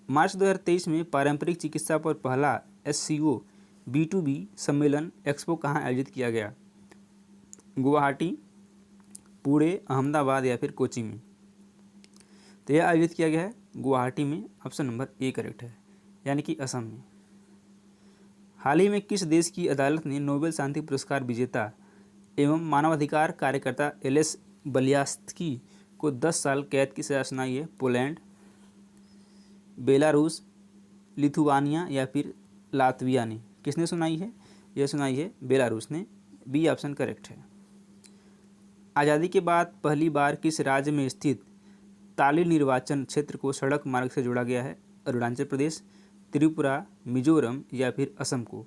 मार्च 2023 में पारंपरिक चिकित्सा पर पहला SCO B2B सम्मेलन एक्सपो कहाँ आयोजित किया गया? गुवाहाटी, पुणे, अहमदाबाद या फिर कोची में? तो यह आयोजित किया गया है गुवाहाटी में। ऑप्शन नंबर ए करेक्ट है, यानी कि असम में। हाल ही में किस देश की अदालत ने नोबेल शांति पुरस्कार विजेता एवं मानवाधिकार कार्यकर्ता एलेस बलियास्की को 10 साल कैद की सजा सुनाई है? पोलैंड, बेलारूस, लिथुआनिया या फिर लातविया ने? किसने सुनाई है? यह सुनाई है बेलारूस ने। बी ऑप्शन करेक्ट है। आज़ादी के बाद पहली बार किस राज्य में स्थित ताली निर्वाचन क्षेत्र को सड़क मार्ग से जोड़ा गया है? अरुणाचल प्रदेश, त्रिपुरा, मिजोरम या फिर असम को?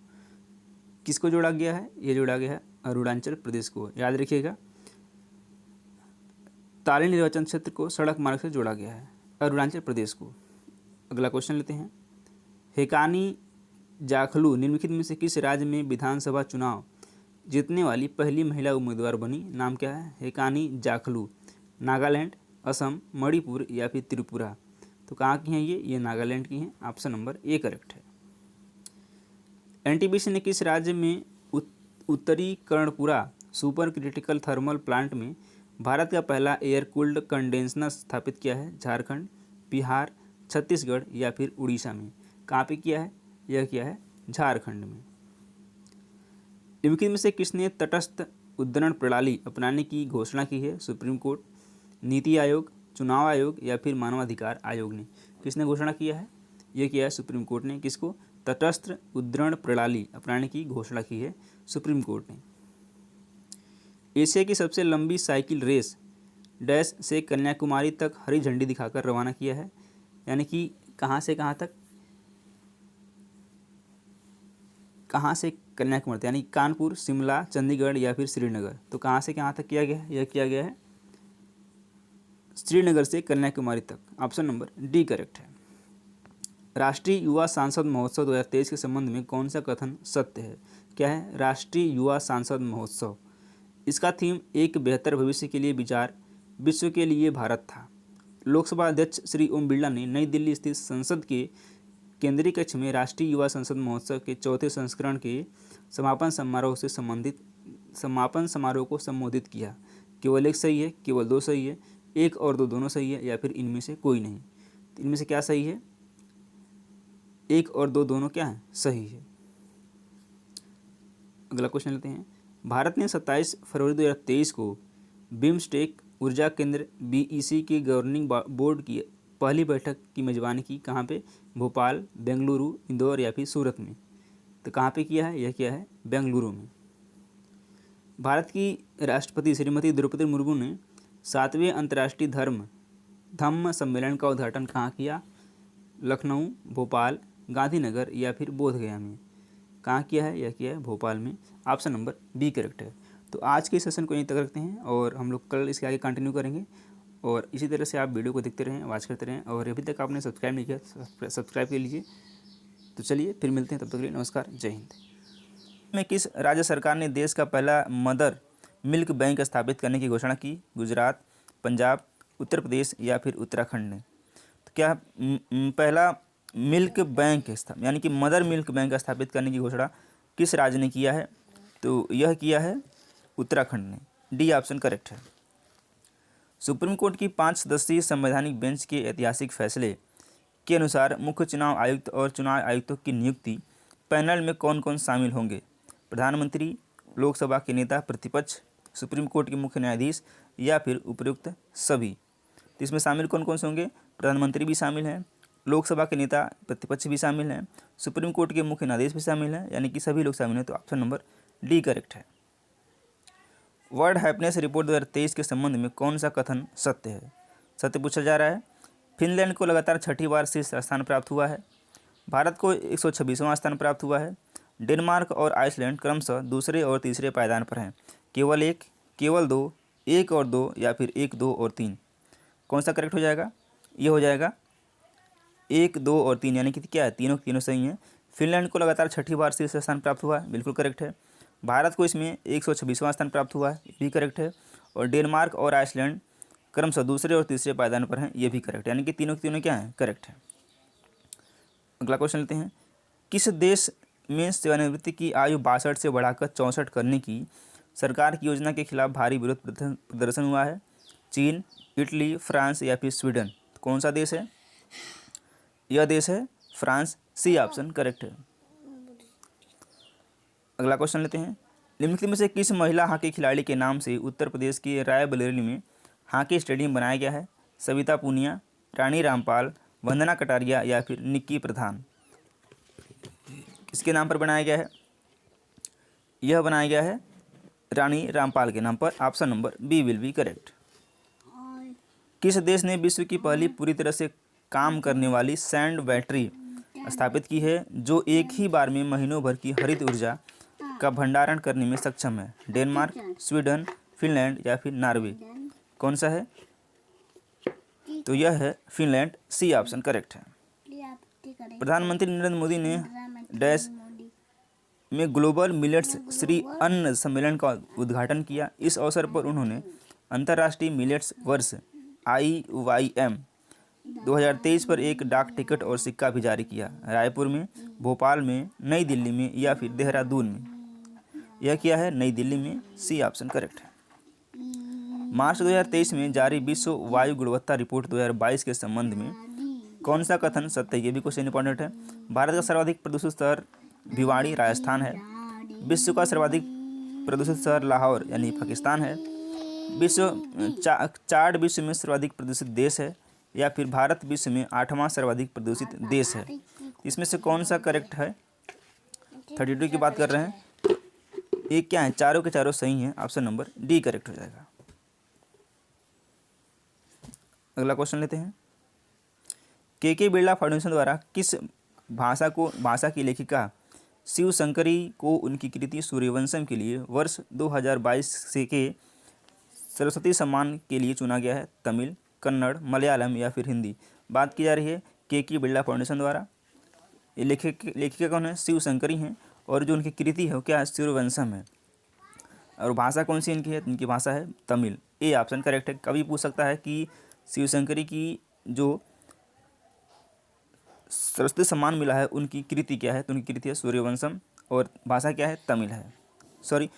किसको जोड़ा गया है? ये जोड़ा गया है अरुणाचल प्रदेश को। याद रखिएगा, ताली निर्वाचन क्षेत्र को सड़क मार्ग से जोड़ा गया है, अरुणाचल प्रदेश को। अगला क्वेश्चन लेते हैं। हेकानी जाखलू निम्नलिखित में से किस राज्य में विधानसभा चुनाव जीतने वाली पहली महिला उम्मीदवार बनी? नाम क्या है? हेकानी जाखलू। नागालैंड, असम, मणिपुर या फिर त्रिपुरा? तो कहाँ की हैं ये नागालैंड की हैं। ऑप्शन नंबर ए करेक्ट है। NTPC ने किस राज्य में उत्तरी Karanpura super critical thermal plant में भारत का पहला एयर कूल्ड कंडेंसर स्थापित किया है? झारखंड, बिहार, छत्तीसगढ़ या फिर उड़ीसा में? कहाँ पे किया है? यह किया है झारखंड में। निम्नलिखित में से किसने तटस्थ उद्दरण प्रणाली अपनाने की घोषणा की है? सुप्रीम कोर्ट, नीति आयोग, चुनाव आयोग या फिर मानवाधिकार आयोग ने? किसने घोषणा किया है? यह किया है सुप्रीम कोर्ट ने। किसको? तटस्थ उद्दरण प्रणाली अपनाने की घोषणा की है सुप्रीम कोर्ट ने। एशिया की सबसे लंबी साइकिल रेस डैश से कन्याकुमारी तक हरी झंडी दिखाकर रवाना किया है, यानी कि कहाँ से कहाँ तक? कहाँ से कन्याकुमारी, यानी कानपुर, शिमला, चंडीगढ़ या फिर श्रीनगर? तो कहाँ से कहाँ तक किया गया है? यह किया गया है श्रीनगर से कन्याकुमारी तक। ऑप्शन नंबर डी करेक्ट है। राष्ट्रीय युवा सांसद महोत्सव 2023 के संबंध में कौन सा कथन सत्य है? क्या है? राष्ट्रीय युवा सांसद महोत्सव, इसका थीम एक बेहतर भविष्य के लिए विचार, विश्व के लिए भारत था। लोकसभा अध्यक्ष श्री ओम बिरला ने नई दिल्ली स्थित संसद के केंद्रीय कक्ष में राष्ट्रीय युवा संसद महोत्सव के चौथे संस्करण के समापन समारोह को संबोधित किया। केवल एक सही है, केवल दो सही है, एक और दो दोनों सही है या फिर इनमें से कोई नहीं? तो इनमें से क्या सही है? एक और दो दोनों क्या है? सही है। अगला क्वेश्चन लेते हैं। भारत ने 27 फरवरी 2023 को बिम्स्टेक ऊर्जा केंद्र BEC के गवर्निंग बोर्ड की पहली बैठक की मेजबानी की। कहाँ पे? भोपाल, बेंगलुरु, इंदौर या फिर सूरत में? तो कहाँ पे किया है? यह किया है बेंगलुरु में। भारत की राष्ट्रपति श्रीमती द्रौपदी मुर्मू ने 7वें अंतर्राष्ट्रीय धम्म सम्मेलन का उद्घाटन कहाँ किया? लखनऊ, भोपाल, गांधीनगर या फिर बोधगया में? कहाँ किया है? यह किया है भोपाल में। ऑप्शन नंबर बी करेक्ट है। तो आज के सेशन को यहीं तक रखते हैं और हम लोग कल इसके आगे कंटिन्यू करेंगे। और इसी तरह से आप वीडियो को देखते रहें, वॉच करते रहें, और अभी तक आपने सब्सक्राइब नहीं किया सब्सक्राइब कर लीजिए। तो चलिए फिर मिलते हैं, तब तक के लिए नमस्कार, जय हिंद। में किस राज्य सरकार ने देश का पहला मदर मिल्क बैंक स्थापित करने की घोषणा की? गुजरात, पंजाब, उत्तर प्रदेश या फिर उत्तराखंड ने? तो क्या पहला मिल्क बैंक यानी कि मदर मिल्क बैंक स्थापित करने की घोषणा किस राज्य ने किया है? तो यह किया है उत्तराखंड ने। डी ऑप्शन करेक्ट है। सुप्रीम कोर्ट की 5 सदस्यीय संवैधानिक बेंच के ऐतिहासिक फैसले के अनुसार मुख्य चुनाव आयुक्त और चुनाव आयुक्तों की नियुक्ति पैनल में कौन कौन शामिल होंगे? प्रधानमंत्री, लोकसभा के नेता प्रतिपक्ष, सुप्रीम कोर्ट के मुख्य न्यायाधीश या फिर उपयुक्त सभी? तो इसमें शामिल कौन कौन से होंगे? प्रधानमंत्री भी शामिल हैं, लोकसभा के नेता प्रतिपक्ष भी शामिल हैं, सुप्रीम कोर्ट के मुख्य न्यायाधीश भी शामिल हैं, यानी कि सभी लोग शामिल हैं। तो ऑप्शन नंबर डी करेक्ट है। वर्ल्ड हैप्पीनेस रिपोर्ट 2023 के संबंध में कौन सा कथन सत्य है? सत्य पूछा जा रहा है। फिनलैंड को लगातार छठी बार शीर्ष स्थान प्राप्त हुआ है। भारत को 126वां स्थान प्राप्त हुआ है। डेनमार्क और आइसलैंड क्रमशः दूसरे और तीसरे पायदान पर हैं। केवल एक, केवल दो, एक और दो या फिर एक, दो और तीन? कौन सा करेक्ट हो जाएगा? ये हो जाएगा एक, दो और तीन, यानी कि क्या है? तीनों सही हैं। फिनलैंड को लगातार छठी बार शीर्ष स्थान प्राप्त हुआ है, बिल्कुल करेक्ट है। भारत को इसमें 126वां स्थान प्राप्त हुआ है, ये भी करेक्ट है। और डेनमार्क और आइसलैंड क्रमशः दूसरे और तीसरे पायदान पर हैं, ये भी करेक्ट है, यानी कि तीनों क्या हैं? करेक्ट है। अगला क्वेश्चन लेते हैं, किस देश में सेवानिवृत्ति की आयु 62 से बढ़ाकर 64 करने की सरकार की योजना के खिलाफ भारी विरोध प्रदर्शन हुआ है? चीन, इटली, फ्रांस या फिर स्वीडन? कौन सा देश है? यह देश है फ्रांस। सी ऑप्शन करेक्ट है। अगला क्वेश्चन लेते हैं, निम्नलिखित में से किस महिला हॉकी खिलाड़ी के नाम से उत्तर प्रदेश के रायबरेली में हॉकी स्टेडियम बनाया गया है? सविता पूनिया, रानी रामपाल, वंदना कटारिया या फिर निक्की प्रधान? किसके नाम पर बनाया गया है? यह बनाया गया है रानी रामपाल के नाम पर। Option number B will be correct. किस देश ने विश्व की पहली पूरी तरह से काम करने वाली सैंड बैटरी स्थापित की है जो एक ही बार में महीनों भर की हरित ऊर्जा का भंडारण करने में सक्षम है? डेनमार्क, स्वीडन, फिनलैंड या फिर नॉर्वे? कौन सा है? तो यह है फिनलैंड। सी ऑप्शन करेक्ट है। प्रधानमंत्री नरेंद्र मोदी ने डैश में ग्लोबल मिलेट्स श्री अन्न सम्मेलन का उद्घाटन किया। इस अवसर पर उन्होंने अंतर्राष्ट्रीय मिलेट्स वर्ष IYM 2023 पर एक डाक टिकट और सिक्का भी जारी किया। रायपुर में, भोपाल में, नई दिल्ली में या फिर देहरादून में? यह क्या है? नई दिल्ली में। सी ऑप्शन करेक्ट है। मार्च 2023 में जारी विश्व वायु गुणवत्ता रिपोर्ट 2022 के संबंध में कौन सा कथन सत्य है? ये भी क्वेश्चन इंपॉर्टेंट है। भारत का सर्वाधिक प्रदूषित शहर भिवाड़ी राजस्थान है। विश्व का सर्वाधिक प्रदूषित शहर लाहौर यानी पाकिस्तान है। चाड विश्व में सर्वाधिक प्रदूषित देश है या फिर भारत विश्व में 8वां सर्वाधिक प्रदूषित देश है? इसमें से कौन सा करेक्ट है? 32 की बात कर रहे हैं। ये क्या है? चारों के चारों सही हैं। ऑप्शन नंबर डी करेक्ट हो जाएगा। अगला क्वेश्चन लेते हैं, के बिरला फाउंडेशन द्वारा किस भाषा की लेखिका शिव शंकरी को उनकी कृति सूर्यवंशम के लिए वर्ष 2022 से के सरस्वती सम्मान के लिए चुना गया है? तमिल, कन्नड़, मलयालम या फिर हिंदी? बात की जा रही है के बिरला फाउंडेशन द्वारा। ये लेखिका कौन है? शिव शंकरी हैं और जो उनकी कृति है वो क्या है? सूर्यवंशम है। और भाषा कौन सी इनकी है? इनकी भाषा है तमिल। ए ऑप्शन करेक्ट है। कभी पूछ सकता है कि शिव शंकरी की जो सरस्वती सम्मान मिला है उनकी कृति क्या है? तो उनकी कृति है सूर्यवंशम और भाषा क्या है? तमिल है। सॉरी,